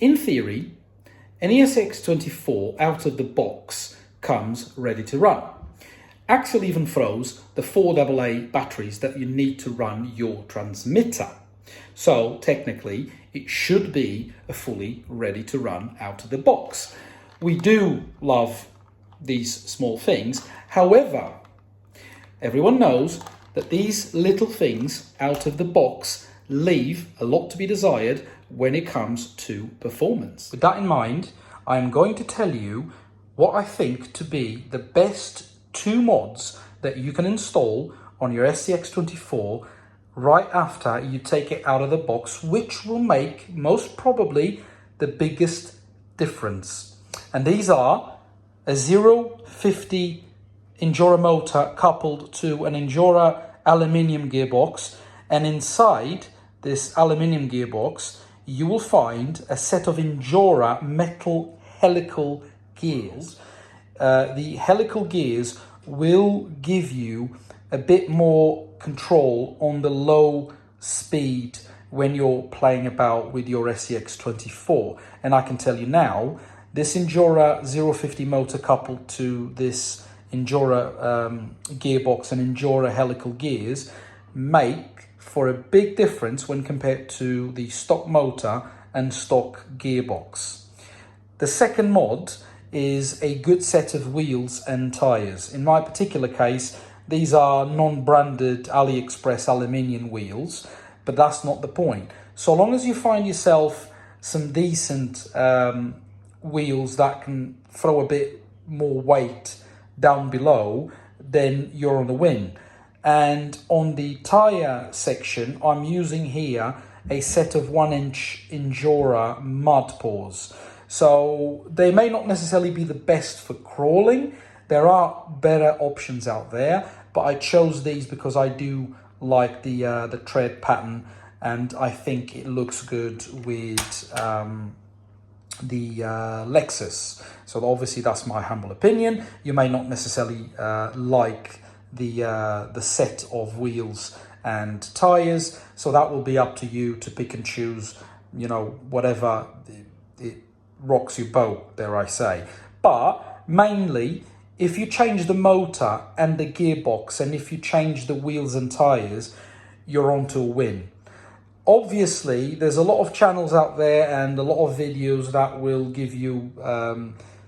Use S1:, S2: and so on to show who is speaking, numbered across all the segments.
S1: in theory, an SCX24 out of the box comes ready to run. Axel even throws the 4AA batteries that you need to run your transmitter. So technically, it should be a fully ready to run out of the box. We do love these small things. However, everyone knows that these little things out of the box leave a lot to be desired when it comes to performance. With that in mind, I'm going to tell you what I think to be the best 2 mods that you can install on your SCX24 right after you take it out of the box, which will make most probably the biggest difference. And these are a 050 Endura motor coupled to an Endura aluminium gearbox, and inside this aluminium gearbox you will find a set of Endura metal helical gears. The helical gears will give you a bit more control on the low speed when you're playing about with your SCX24. And I can tell you now, this Endura 050 motor coupled to this Endura gearbox and Endura helical gears make for a big difference when compared to the stock motor and stock gearbox. The second mod is a good set of wheels and tyres. In my particular case, these are non-branded AliExpress aluminium wheels, but that's not the point. So long as you find yourself some decent wheels that can throw a bit more weight down below, then you're on the win. And on the tyre section, I'm using here a set of 1-inch Endura mud paws. So they may not necessarily be the best for crawling. There are better options out there, but I chose these because I do like the tread pattern, and I think it looks good with the Lexus. So obviously that's my humble opinion. You may not necessarily like the set of wheels and tires, so that will be up to you to pick and choose, you know, whatever it rocks your boat, dare I say. But mainly, if you change the motor and the gearbox, and if you change the wheels and tires, you're on to a win. Obviously, there's a lot of channels out there and a lot of videos that will give you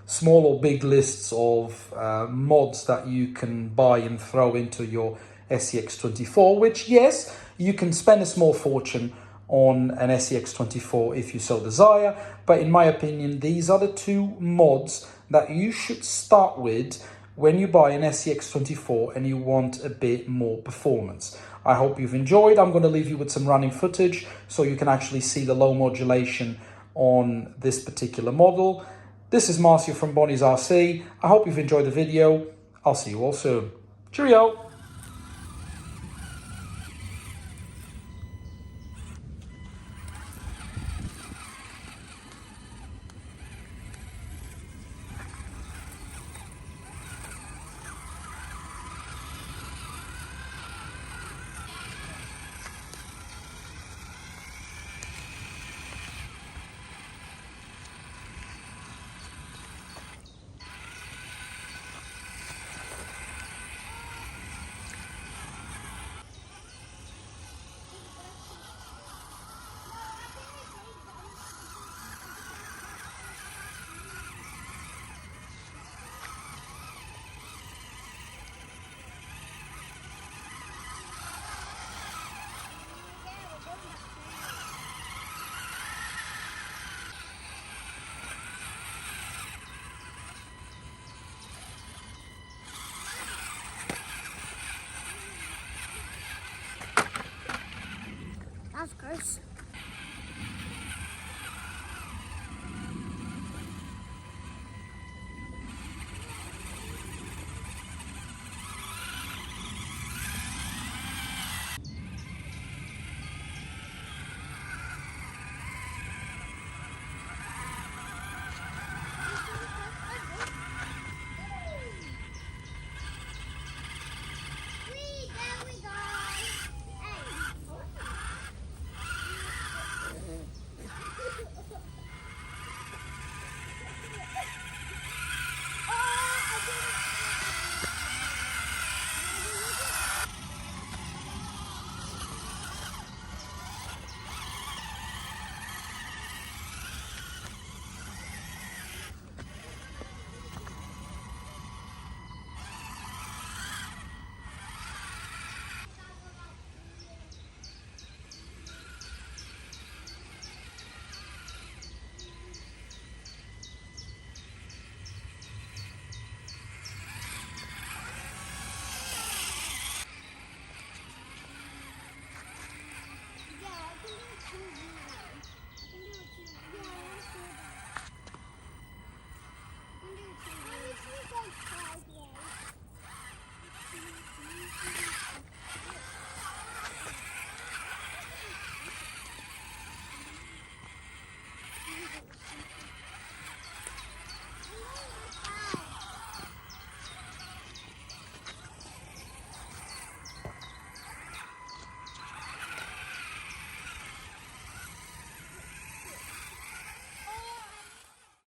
S1: small or big lists of mods that you can buy and throw into your SCX24, which, yes, you can spend a small fortune on an SCX24 if you so desire, but in my opinion, these are the 2 mods that you should start with when you buy an SCX24 and you want a bit more performance. I hope you've enjoyed. I'm going to leave you with some running footage so you can actually see the low modulation on this particular model. This is Marcio from Bonnie's RC. I hope you've enjoyed the video. I'll see you all soon. Cheerio!